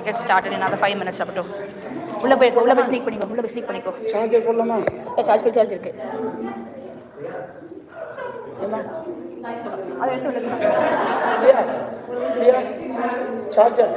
We'll get started in another 5 minutes. உள்ள போய் sneak பண்ணிக்கோ. சார்ஜர் போடலாமா? ஃபுல் சார்ஜ் இருக்கு. ஏமா அதை எடுத்து உள்ள சார்ஜர்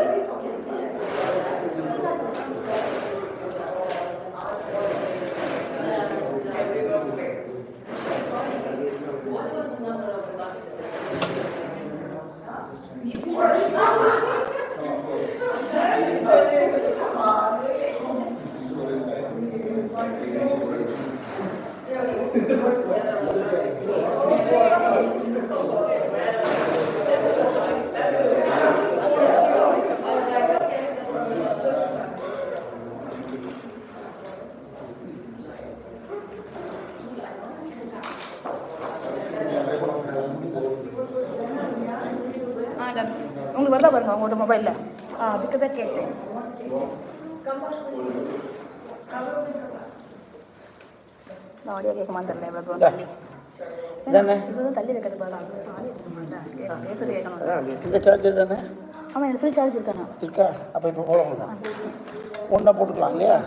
உங்களுக்கு வரல பாருங்க உங்களோட மொபைலில். அதுக்கு தான் கேட்டேன். ஆடியோ கேட்குமான்னு தெரியல. இவ்வளோ தூரம் தள்ளி இவ்வளோ தள்ளி வைக்கிறது பாருங்க. பேசுறது கேட்கணும். சார்ஜர் தானே? ஆமாம், எனக்கு ஃபுல் சார்ஜ் இருக்காண்ணா. இருக்கா? அப்போ இப்போ போடலாம். ஒன்றா போட்டுக்கலாம் இல்லையா?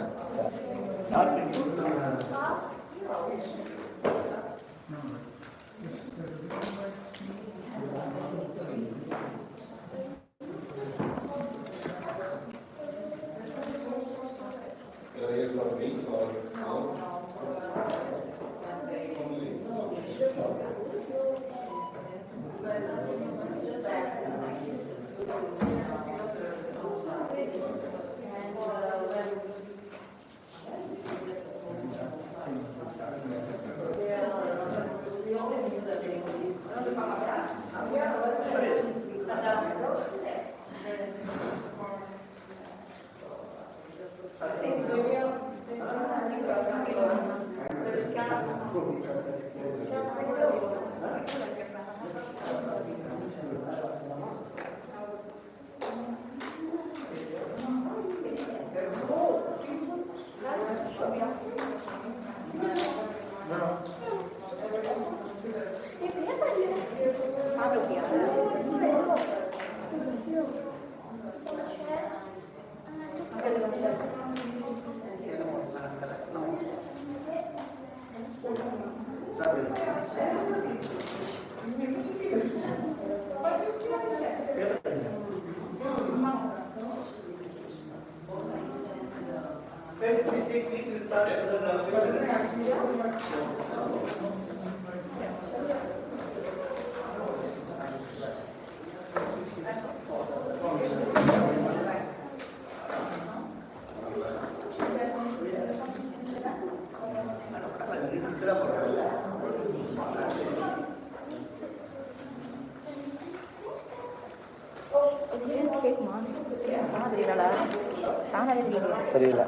தெரியல.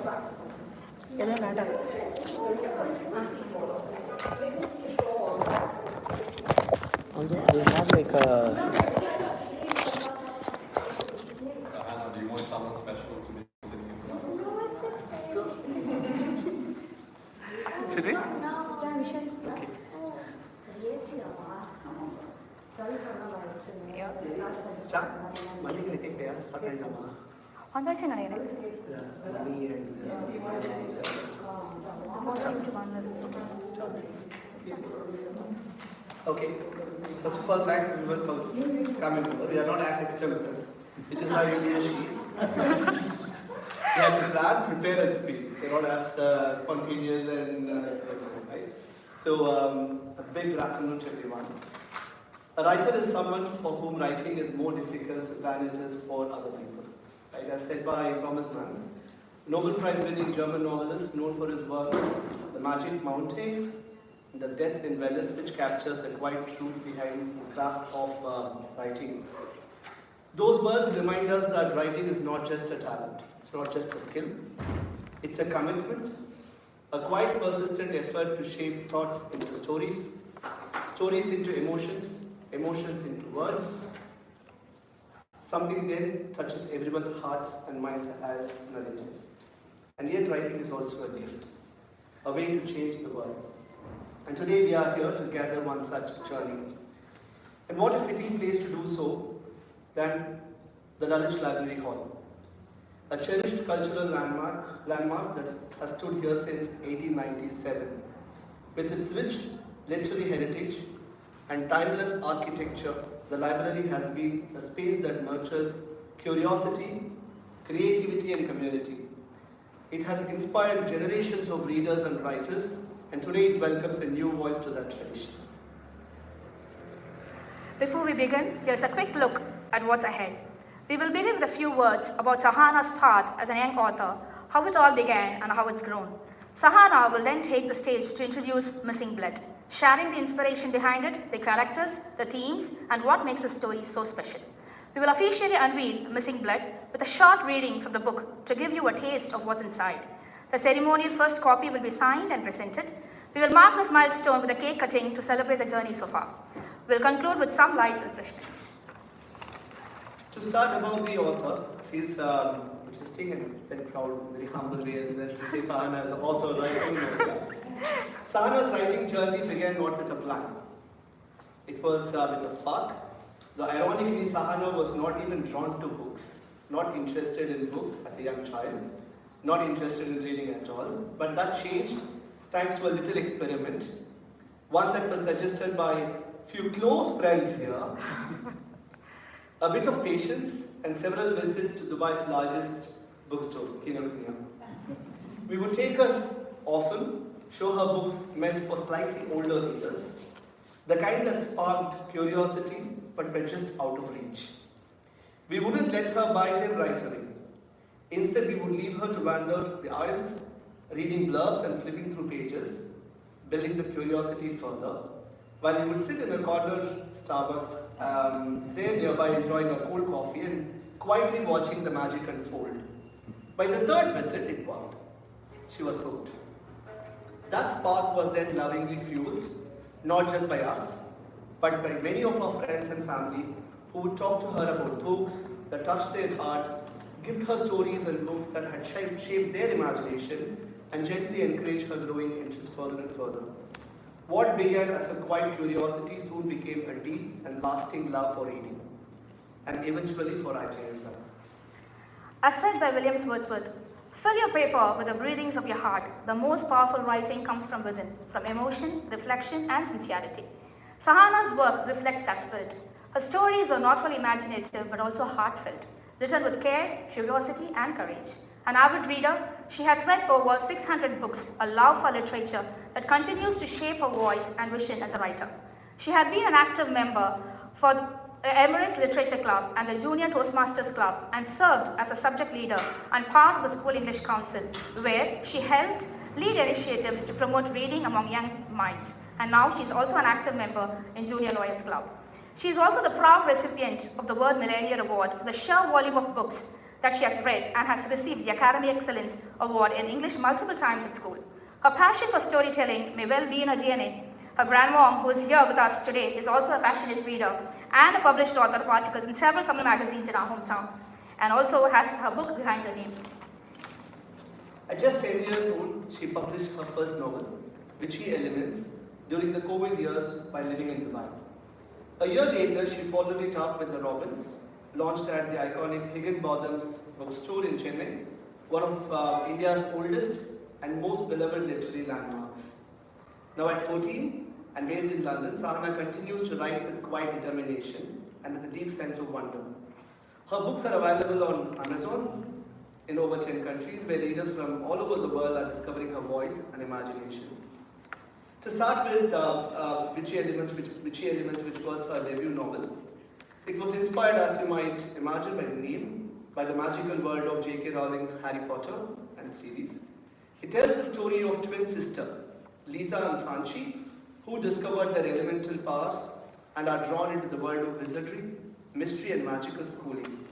எல்லாம் வேண்டாம். like Sahana, do you want someone special to be sitting in front? should we? Start? Money can take there. Start right now. Foundation money Okay. First of all, thanks everyone for coming over. We are not as extroverts, which is why you need a sheet. We have to plan, prepare, and speak. We're not as spontaneous and right? So, a big good afternoon to everyone. A writer is someone for whom writing is more difficult than it is for other people. Right? As said by Thomas Mann, Nobel Prize-winning German novelist known for his works The Magic Mountain, The Death in Venice, which captures the quiet truth behind the craft of writing. Those words remind us that writing is not just a talent, it's not just a skill, it's a commitment, a quiet persistent effort to shape thoughts into stories, stories into emotions, emotions into words. Something then touches everyone's hearts and minds as narratives. And yet writing is also a gift, a way to change the world. And today we are here to gather one such journey. And what a fitting place to do so than the Dulwich Library Hall. a cherished cultural landmark that has stood here since 1897. With its rich literary heritage and timeless architecture, the library has been a space that nurtures curiosity, creativity, and community. It has inspired generations of readers and writers, and today it welcomes a new voice to that tradition. Before we begin, here's a quick look at what's ahead. We will begin with a few words about Sahana's path as a young author, how it all began and how it's grown. Sahana will then take the stage to introduce Missing Blood, sharing the inspiration behind it, the characters, the themes, and what makes the story so special. We will officially unveil Missing Blood with a short reading from the book to give you a taste of what's inside. The ceremonial first copy will be signed and presented. We will mark this milestone with a cake cutting to celebrate the journey so far. We'll conclude with some light refreshments. To start about the author, feels interesting and very proud, very humble way as well to say Sahana as an author writing. Sahana's writing journey began not with a plan. It was with a spark. Though ironically, Sahana was not even drawn to books, not interested in books as a young child, not interested in reading at all. But that changed thanks to a little experiment, one that was suggested by few close friends here. A bit of patience and several visits to Dubai's largest bookstore, Kinokuniya. We would take her often, show her books meant for slightly older readers, the kind that sparked curiosity but were just out of reach. We wouldn't let her buy them right away. Instead, we would leave her to wander the aisles, reading blurbs and flipping through pages, building the curiosity further, while we would sit in a corner Starbucks there nearby enjoying a cold coffee and quietly watching the magic unfold. By the third visit, it worked. She was hooked. That spark was then lovingly fueled, not just by us, but by many of our friends and family who would talk to her about books that touched their hearts, give her stories and books that had shaped their imagination, and gently encourage her growing interests further and further. What began as a quiet curiosity soon became a deep and lasting love for reading, and eventually for writing as well. As said by William Wordsworth, fill your paper with the breathings of your heart. The most powerful writing comes from within, from emotion, reflection, and sincerity. Sahana's work reflects that spirit. Her stories are not only imaginative but also heartfelt, written with care, curiosity, and courage. An avid reader, she has read over 600 books, a love for literature that continues to shape her voice and vision as a writer. She had been an active member for the Emirates Literature Club and the Junior Toastmasters Club, and served as a subject leader and part of the School English Council, where she helped lead initiatives to promote reading among young minds. And now she is also an active member in Junior Lawyers Club. She is also the proud recipient of the World Millennium Award for the sheer volume of books that she has read, and has received the Academy Excellence Award in English multiple times at school. Her passion for storytelling may well be in her DNA. Her grandmom, who is here with us today, is also a passionate reader and a published author of articles in several Tamil magazines in our hometown, and also has her book behind her name. At just 10 years old, she published her first novel, Witchy Elements, during the COVID years while living in Dubai. A year later, she followed it up with The Robins, launched at the iconic Higginbotham's bookstore in Chennai, one of India's oldest and most beloved literary landmarks. Now at 14 and based in London, Sahana continues to write with quiet determination and with a deep sense of wonder. Her books are available on Amazon in over 10 countries, where readers from all over the world are discovering her voice and imagination. To start with Witchy Elements, which was her debut novel, it was inspired, as you might imagine by the name, by the magical world of J.K. Rowling's Harry Potter and series. It tells the story of twin sisters, Lisa and Sanchi, who discovered their elemental powers and are drawn into the world of wizardry, mystery, and magical schooling.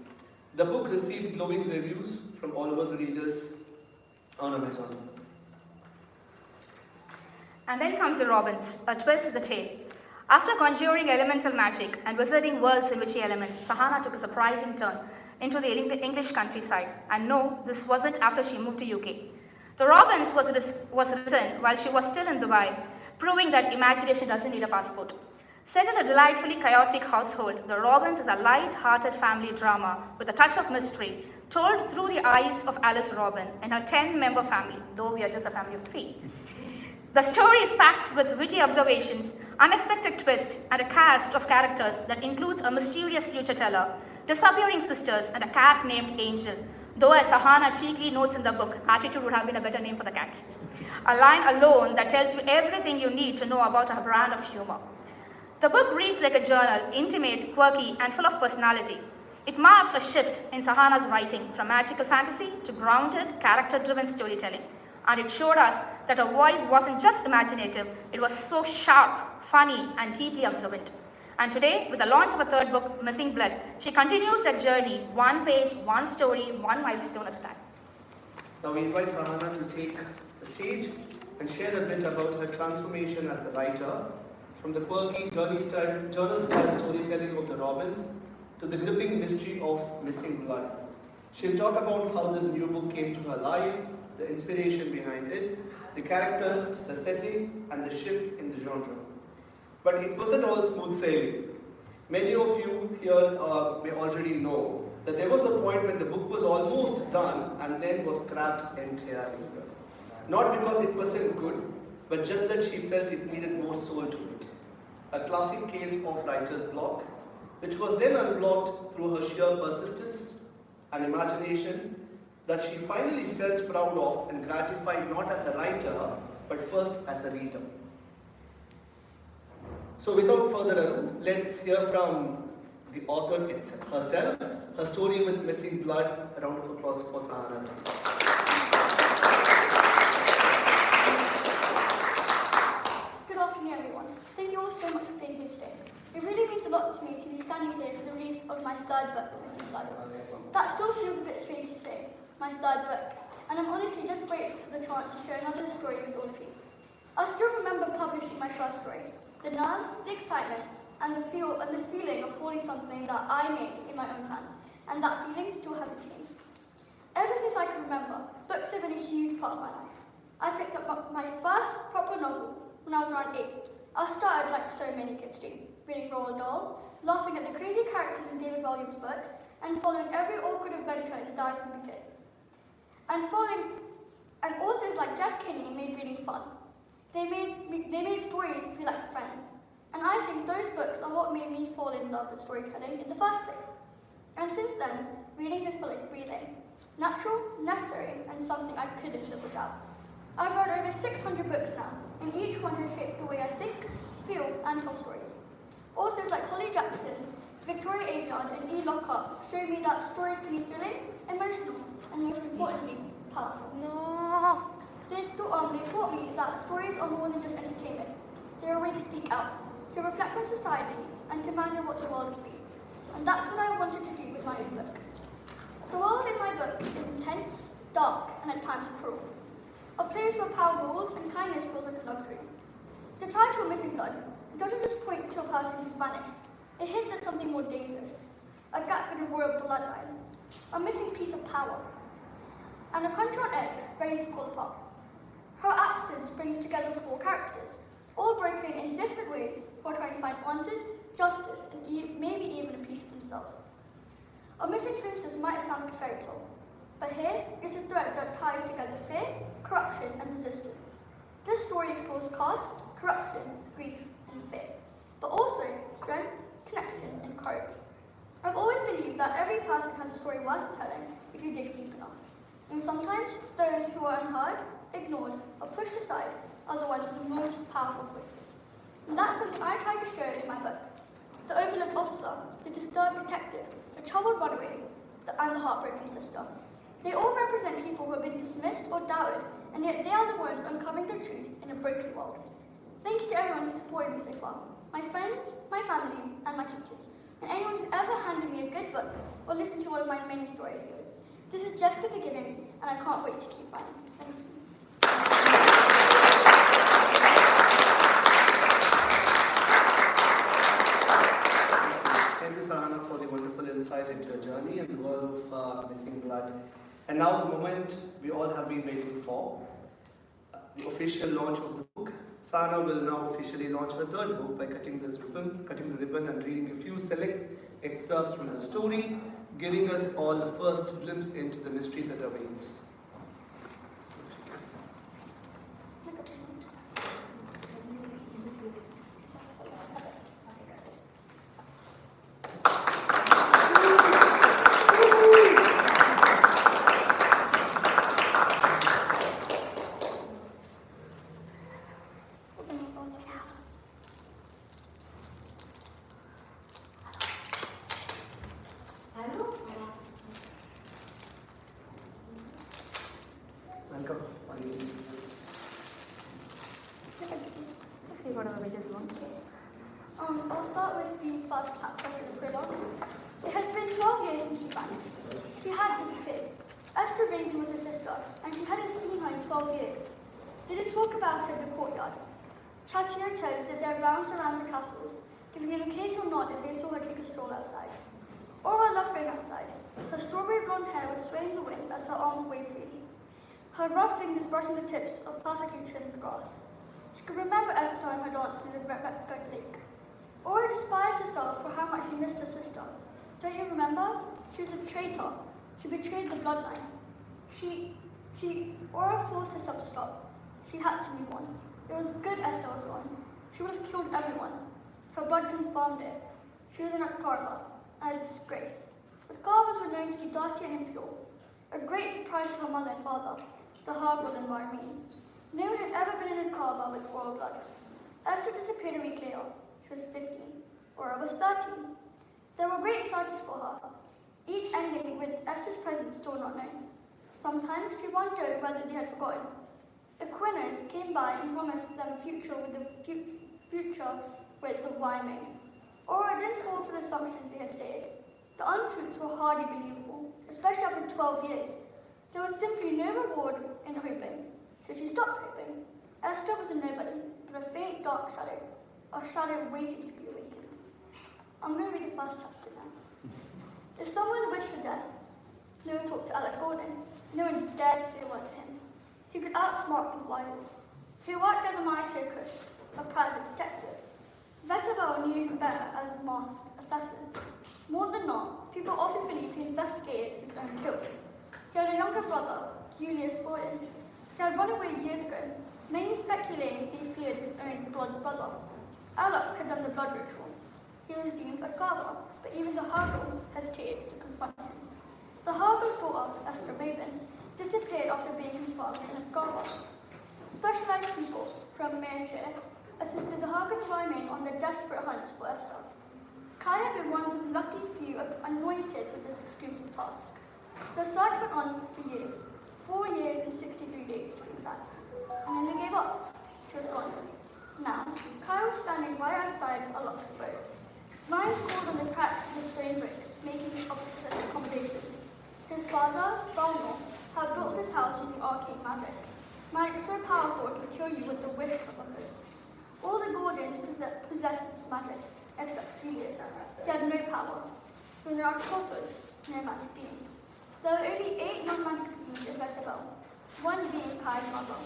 The book received glowing reviews from all over the readers on Amazon. And then comes The Robins, a twist to the tale. After conjuring elemental magic and wizarding worlds in witchy elements, Sahana took a surprising turn into the English countryside. And no, this wasn't after she moved to UK. The Robins was written while she was still in Dubai, proving that imagination doesn't need a passport. Set in a delightfully chaotic household, The Robins is a light-hearted family drama with a touch of mystery told through the eyes of Alice Robin and her 10-member family, though we are just a family of 3. The story is packed with witty observations, unexpected twists, and a cast of characters that includes a mysterious future teller, disappearing sisters, and a cat named Angel, though as Sahana cheekily notes in the book, Attitude would have been a better name for the cat. A line alone that tells you everything you need to know about her brand of humor. The book reads like a journal, intimate, quirky, and full of personality. It marked a shift in Sahana's writing from magical fantasy to grounded, character-driven storytelling. And it showed us that her voice wasn't just imaginative, it was so sharp, funny, and deeply observant. And today, with the launch of a 3rd book, Missing Blood, she continues that journey, one page, one story, one milestone at a time. Now we invite Sahana to take the stage and share a bit about her transformation as a writer, from the quirky journal-style storytelling of the Robins to the gripping mystery of Missing Blood. She'll talk about how this new book came to her life, the inspiration behind it, the characters, the setting, and the shift in the genre. But it wasn't all smooth sailing. Many of you here may already know that there was a point when the book was almost done and then was scrapped entirely. Not because it wasn't good, but just that she felt it needed more soul to it. A classic case of writer's block, which was then unblocked through her sheer persistence and imagination that she finally felt proud of and gratified not as a writer, but first as a reader. So without further ado, let's hear from the author herself, her story with Missing Blood. A round of applause for Sahana. Good afternoon, everyone. Thank you all so much for being here today. It really means a lot to me to be standing here for the release of my 3rd book, Missing Blood. That still feels a bit strange to say, my 3rd book, and I'm honestly just grateful for the chance to share another story with all of you. I still remember publishing my first story, the nerves, the excitement, and the feeling of holding something that I made in my own hands, and that feeling still hasn't changed. Ever since I can remember, books have been a huge part of my life. I picked up my first proper novel when I was around 8. I started like so many kids do, reading Roald Dahl, laughing at the crazy characters in David Williams' books, and following every awkward adventure in the Diary of a Kid. And authors like Jeff Kinney made reading fun. They made stories feel like friends. And I think those books are what made me fall in love with storytelling in the first place. And since then, reading has felt like breathing. Natural, necessary, and something I couldn't live without. I've read over 600 books now, and each one has shaped the way I think, feel, and tell stories. Authors like Holly Jackson, Victoria Aveyard, and E. Lockhart show me that stories can be thrilling, emotional, and most importantly, powerful. No. They taught me that stories are more than just entertainment. They're a way to speak out, to reflect on society, and to imagine what the world would be. And that's what I wanted to do with my own book. The world in my book is intense, dark, and at times cruel. A place where power rules and kindness feels like a luxury. The title, Missing Blood, doesn't just point to a person who's vanished. It hints at something more dangerous. A gap in a royal bloodline. A missing piece of power. And a country on edge, ready to fall apart. Her absence brings together 4 characters, all broken in different ways who are trying to find answers, justice, and maybe even a piece of themselves. A missing princess might sound like a fairy tale, but here is a thread that ties together fear, corruption, and resistance. This story explores caste, corruption, grief, and fear, but also strength, connection, and courage. I've always believed that every person has a story worth telling if you dig deep enough. And sometimes those who are unheard, ignored, or pushed aside are the ones with the most powerful voices. And that's something I try to show in my book. The overlooked officer, the disturbed detective, the troubled runaway, and the heartbroken sister. They all represent people who have been dismissed or doubted, and yet they are the ones uncovering the truth in a broken world. Thank you to everyone who supported me so far. My friends, my family, and my teachers. And anyone who's ever handed me a good book or listened to one of my main story videos. This is just the beginning, and I can't wait to keep writing. Thank you. Thank you, Sahana, for the wonderful insight into your journey and the world of Missing Blood. And now the moment we all have been waiting for, the official launch of the book. Sahana will now officially launch her 3rd book by cutting the ribbon and reading a few select excerpts from the story, giving us all the first glimpse into the mystery that awaits. Welcome. Just leave whatever pages you want. I'll start with the first chapter in the prologue. It has been 12 years since she vanished. She had disappeared. Esther Raven was her sister, and she hadn't seen her in 12 years. They didn't talk about her in the courtyard. Chatiotos did their rounds around the castles, giving an occasional nod if they saw her take a stroll outside. Aura loved going outside. Her strawberry blonde hair would sway in the wind as her arms waved freely. Her rough fingers brushing the tips of perfectly trimmed grass. She could remember Esther and her dance near the red lake. Aura despised herself for how much she missed her sister. Don't you remember? She was a traitor. She betrayed the bloodline. Aura forced herself to stop. She had to move on. It was good Esther was gone. She would have killed everyone. Her blood confirmed it. She was an Akarva, and a disgrace. But Karvas were known to be dirty and impure. A great surprise to her mother and father, the Hargul and Marmeen. No one had ever been in a Karva with royal blood. Esther disappeared a week later. She was 15. Aura was 13. There were great searches for her, each ending with Esther's presence still not known. Sometimes she wondered whether they had forgotten. The Quinners came by and promised them a future with the Wyoming. Aura didn't fall for the assumptions they had stated. The untruths were hardly believable, especially after 12 years. There was simply no reward in hoping, so she stopped hoping. Esther was a nobody, but a faint dark shadow, a shadow waiting to be awakened. I'm going to read the first chapter now. If someone wished for death, no one talked to Alec Gordon. No one dared to say a word to him. He could outsmart the wisest. He worked as a military kush, a private detective. Vetabel knew him better as a masked assassin. More than not, people often believed he investigated his own kill. He had a younger brother, Julius Gordon. He had run away years ago, many speculating he feared his own blood brother. Alec had done the blood ritual. He was deemed a Karva, but even the Hargul hesitated to confront him. The Hargul's daughter, Esther Raven, disappeared after being confirmed in a Karva. Specialized people from Mershire assisted the Hargul Wyoming on their desperate hunts for Esther. Kai had been one of the lucky few anointed with this exclusive task. The search went on for years, 4 years and 63 days to be exact. And then they gave up. She was gone. Now, Kai was standing right outside a locked boat. Lines crawled on the cracks of the stone bricks, making it accommodation. His father, Balnor, had built this house using arcane magic. Magic so powerful it could kill you with the wish of a host. All the Gordons possessed this magic, except Julius. He had no power. When there are portals, no magic being. There were only 8 non-magic beings in Vetabel, one being Kai's mother.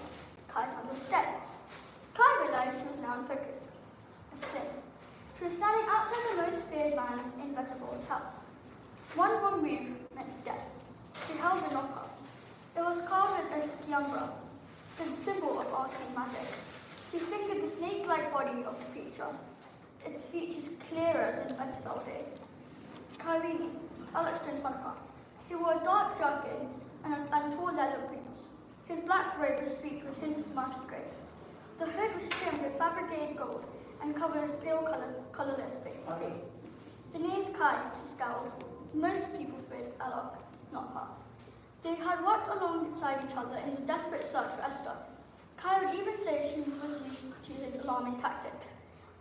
Kai's mother was dead. Kai realized she was now in focus. A slave. She was standing outside the most feared man in Vetabel's house. One wrong move meant death. She held the knocker. It was carved as Kiambra, the symbol of arcane magic. She fingered the snake-like body of the creature. Its features clearer than Vetabel did. Kairini, Alex stood in front of her. He wore a dark jacket and tall leather boots. His black robe was streaked with hints of mountain grey. The hood was trimmed with fabricated gold and covered his pale colourless face. The name's Kai, she scowled. Most people feared Alok, not her. They had worked alongside each other in the desperate search for Esther. Kai would even say she was used to his alarming tactics.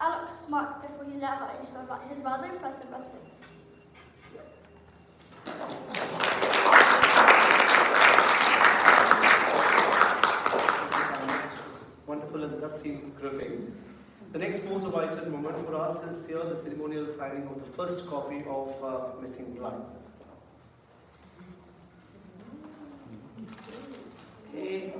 Alok smirked before he let her into his rather impressive residence. Wonderful and thus seemed gripping. The next most awaited moment for us is here the ceremonial signing of the first copy of Missing Blood. Okay.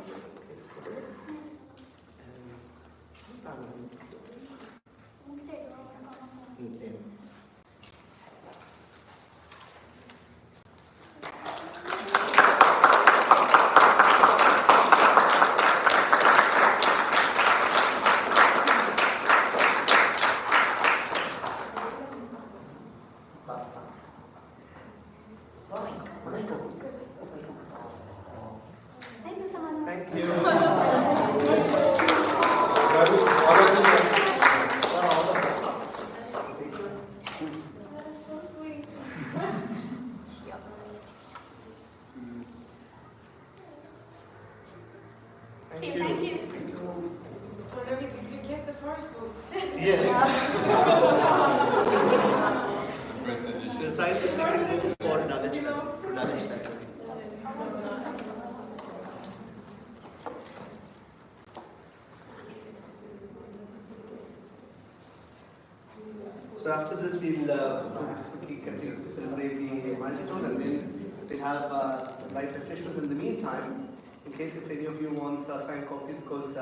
first book. Yes. It's the first edition. She signed the second book for Dulwich Library. So after this, we'll quickly continue to celebrate the milestone, and then we'll have light refreshments in the meantime. In case if any of you wants a signed copy, because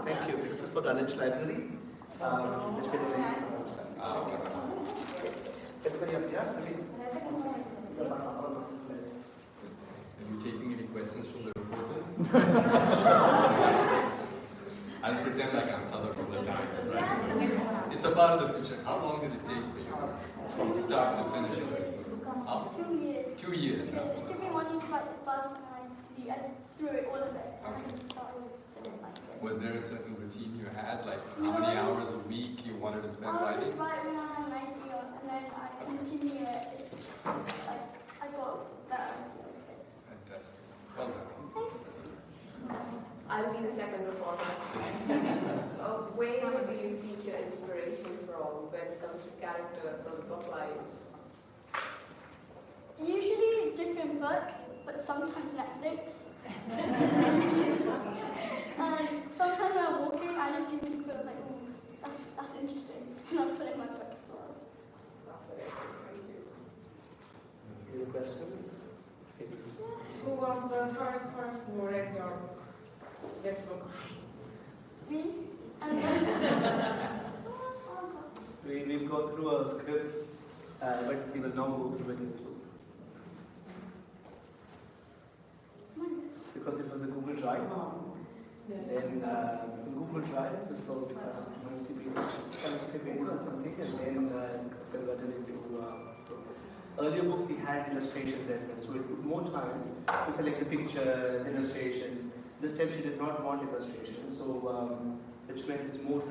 thank you. This is for Dulwich Library, which we are everybody up here. Are you taking any questions from the reporters? I'll pretend like I'm Sada from the Times, right? It's about the future. How long did it take for you from start to finish your book? 2 years. 2 years. Yeah, it took me 1 year to write the first one, and I threw it all of it, and then started with it. Was there a certain routine you had? Like how many hours a week you wanted to spend I writing? just write when I'm 90, and then I continue it. Like, I got better. Fantastic. Well done. I'll be the second reporter. Where do you seek your inspiration from when it comes to characters or plot lines? Usually different books, but sometimes Netflix. And sometimes when I'm walking, I just see people like, oh, that's interesting. And I'll put it in my book as well. Any questions? Who was the first person who read your this book? Me? And then, We've gone through our scripts, but we will now go through it in full. Because it was a Google Drive. Then Google Drive is about 75 pages or something, and then converted into. Earlier books we had illustrations as well, so it took more time to select the pictures, illustrations. This time she did not want illustrations, so which meant it's more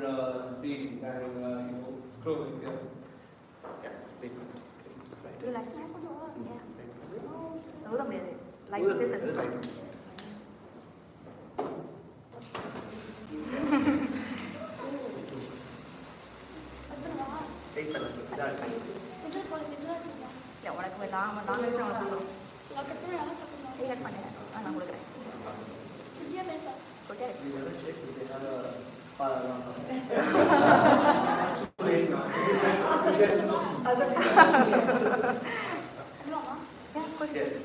reading and scrolling. Yeah, Do you like that? Yeah. Roll முடியாது. Like this and இல்ல உனக்கு நான் இருக்கிற உனக்கு cut பண்ணேன் நான் கொடுக்குறேன் okay Yes.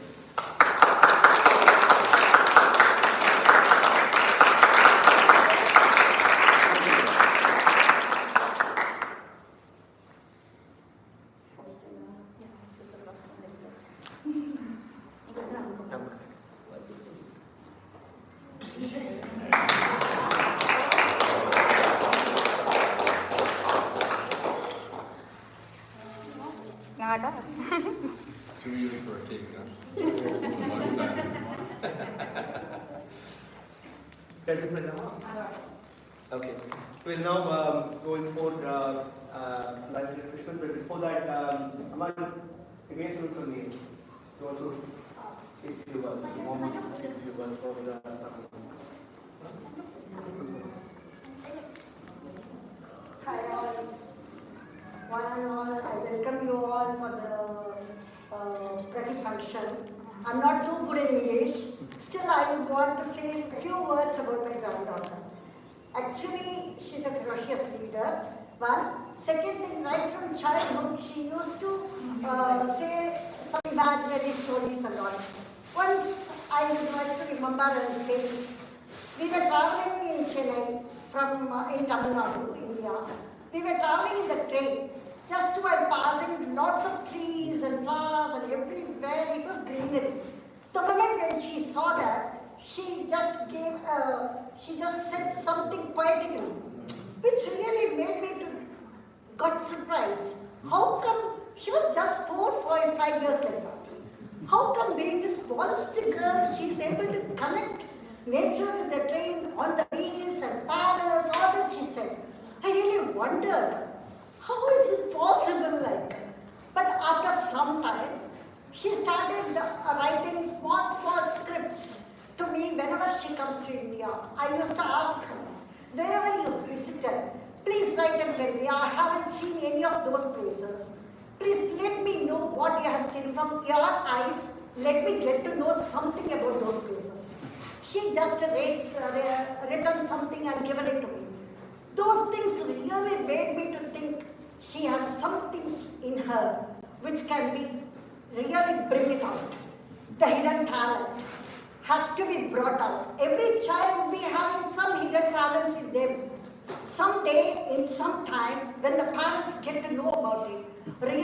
ഞാൻ കേട്ടോ 2 years for a cake, huh? That's a long time. Okay. We'll now go in for live refreshment, but before that, Aman, again, for me, you want to say a few words, a few words for Sahana. Hi all. One and all, I welcome you all for the practice function. I'm not too good in English. Still, I would want to say a few words about my granddaughter. Actually, she's a ferocious leader. One. Second thing, right from childhood, she used to say some imaginary stories a lot. Once, I would like to remember and say, we were traveling in Chennai from in Tamil Nadu, India. We were traveling in the train. Just while passing lots of trees and flowers and everywhere, it was greenery. The moment when she saw that, she just said something poetically, which really made me got surprised. How come she was just 4, 5 years like that? How come being the smallest girl, she is able to connect nature with the train on the wheels and paddles, all that she said. I really wondered, how is it possible like? But after some time, she started writing small scripts to me, whenever she comes to India, I used to ask her, wherever you visited, please write and tell me, I haven't seen any of those places. Please let me know what you have seen from your eyes. Let me get to know something about those places. She just written something and given it to me. Those things really made me to think she has something in her which can be really bring it out. The hidden talent has to be brought out. Every child will be having some hidden talents in them. Someday, in some time, when the parents get to know about it, really,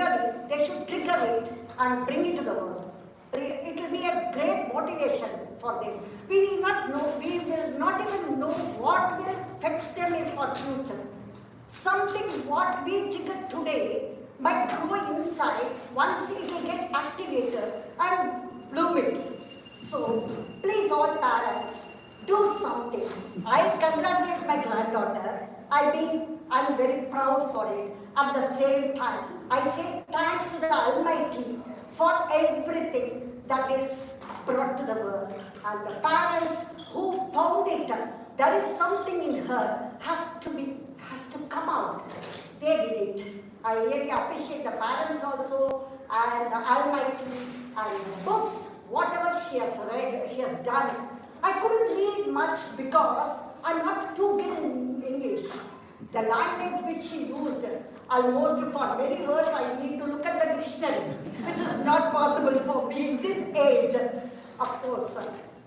they should trigger it and bring it to the world. It will be a great motivation for them. We will not even know what will fetch them in for future. Something what we trigger today might grow inside once it will get activated and bloom it. So, please all parents, do something. I congratulate my granddaughter. I'm very proud for it. At the same time, I say thanks to the Almighty for everything that is brought to the world. And the parents who found it, there is something in her, has to come out. They did it. I really appreciate the parents also and the Almighty and the books, whatever she has read, she has done it. I couldn't read much because I'm not too good in English. The language which she used, almost for many words I need to look at the dictionary, which is not possible for me in this age. Of course,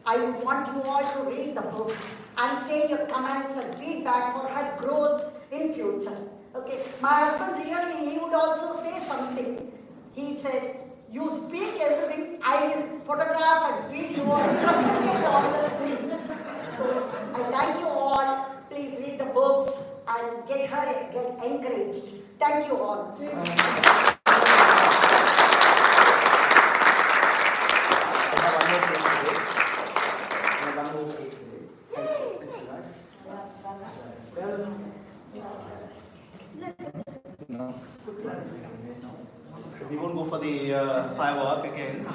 I would want you all to read the book and say your comments and feedback for her growth in future. Okay, my husband really, he would also say something. He said, you speak everything, I will photograph and video and present it on the screen. So, I thank you all. Please read the books and get encouraged. Thank you all. We won't go for the firework again.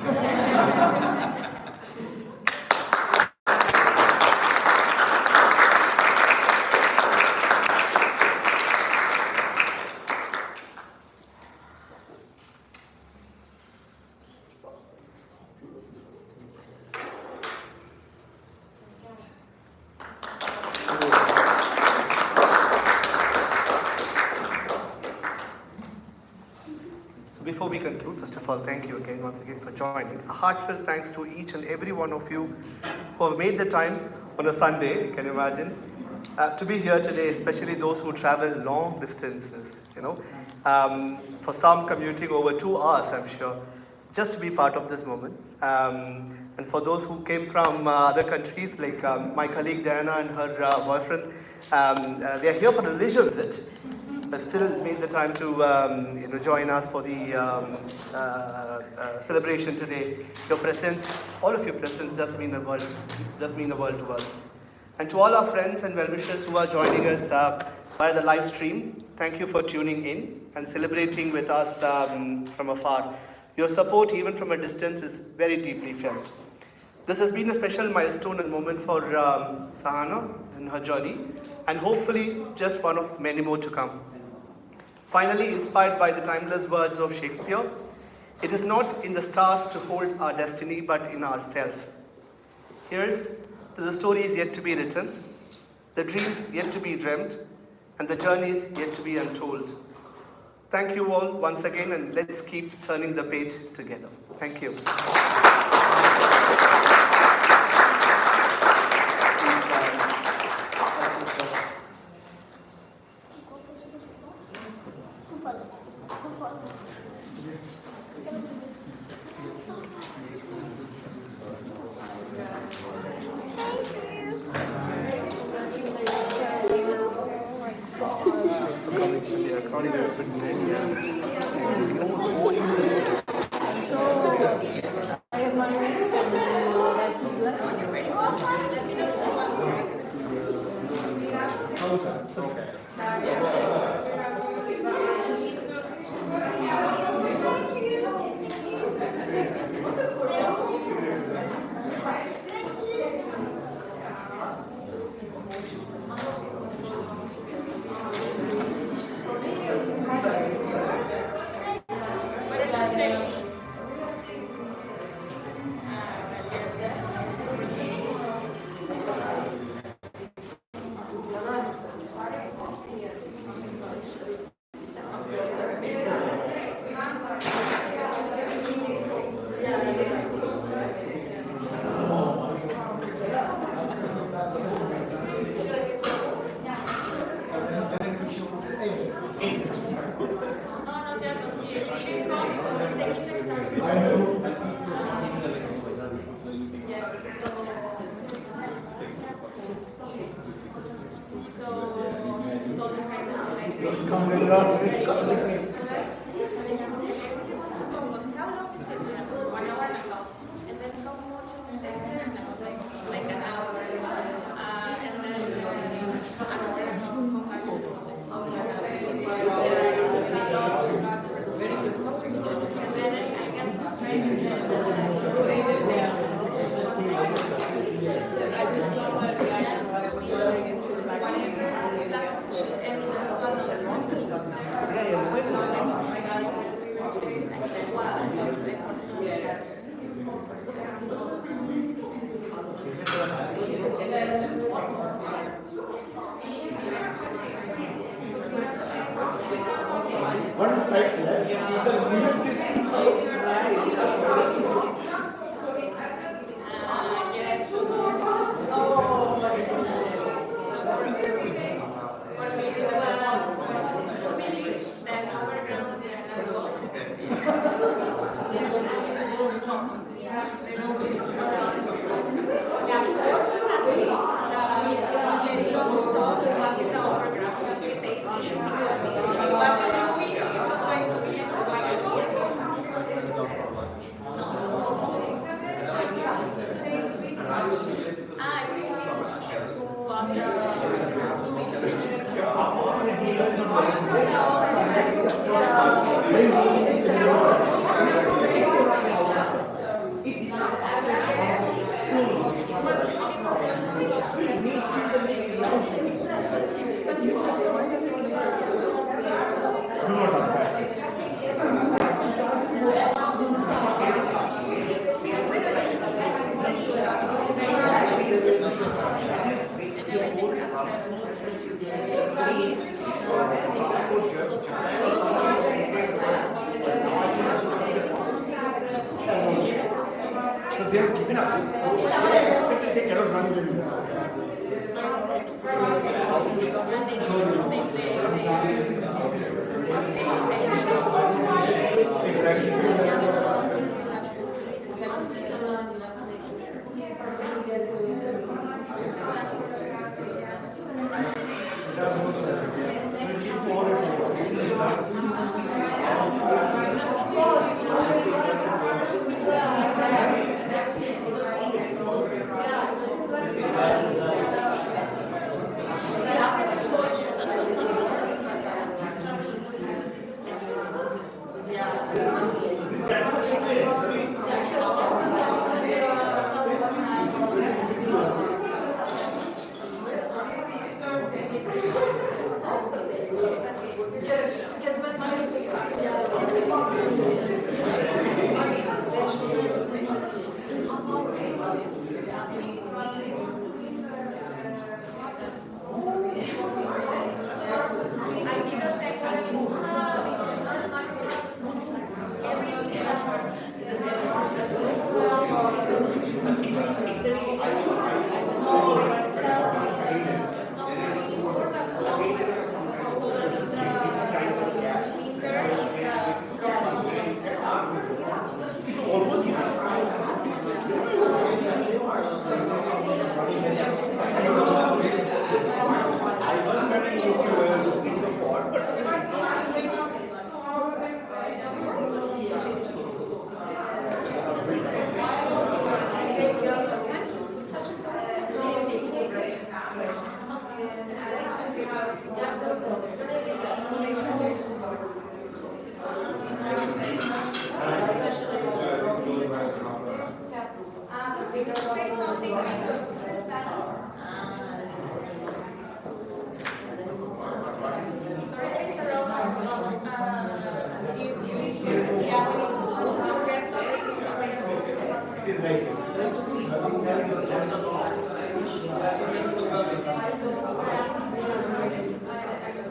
Before we conclude, first of all, thank you again, once again, for joining. A heartfelt thanks to each and every one of you who have made the time on a Sunday, you can imagine, to be here today, especially those who travel long distances, for some commuting over 2 hours, I'm sure, just to be part of this moment. And for those who came from other countries, like my colleague Diana and her boyfriend, they are here for a leisure visit, but still made the time to join us for the celebration today. Your presence, all of your presence, does mean the world to us. And to all our friends and well-wishers who are joining us via the live stream, thank you for tuning in and celebrating with us from afar. Your support, even from a distance, is very deeply felt. This has been a special milestone and moment for Sahana in her journey, and hopefully just one of many more to come. Finally, inspired by the timeless words of Shakespeare, it is not in the stars to hold our destiny, but in ourselves. Here's to the stories yet to be written, the dreams yet to be dreamt, and the journeys yet to be untold. Thank you all once again, and let's keep turning the page together. Thank you. Sorry, we were a bit late.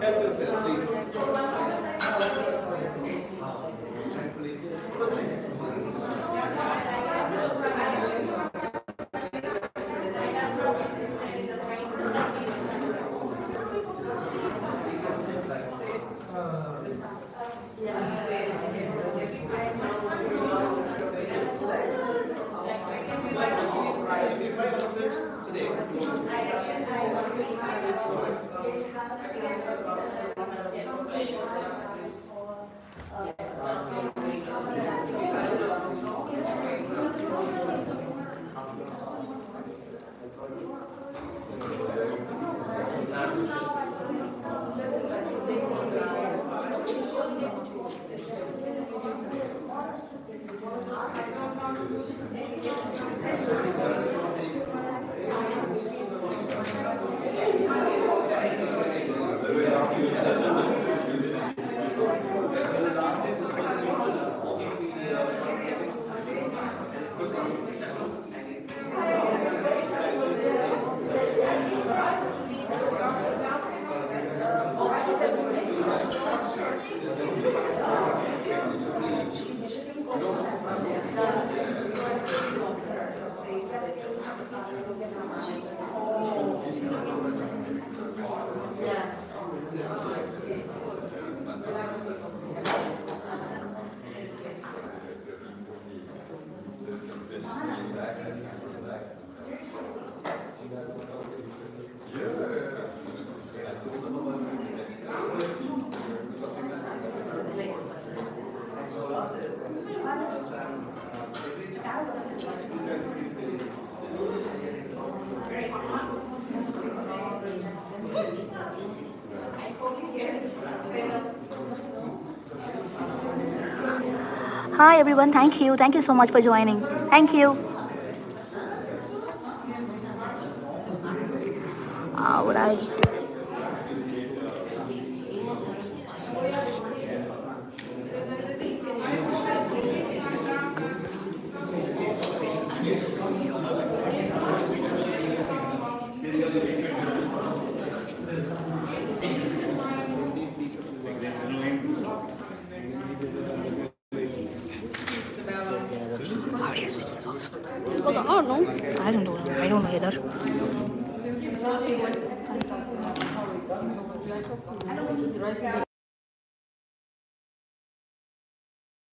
Help yourself, please. Hi everyone, thank you. Thank you so much for joining. Thank you. Would I? How do you switch this off? Well, I don't know. I don't know. I don't know either.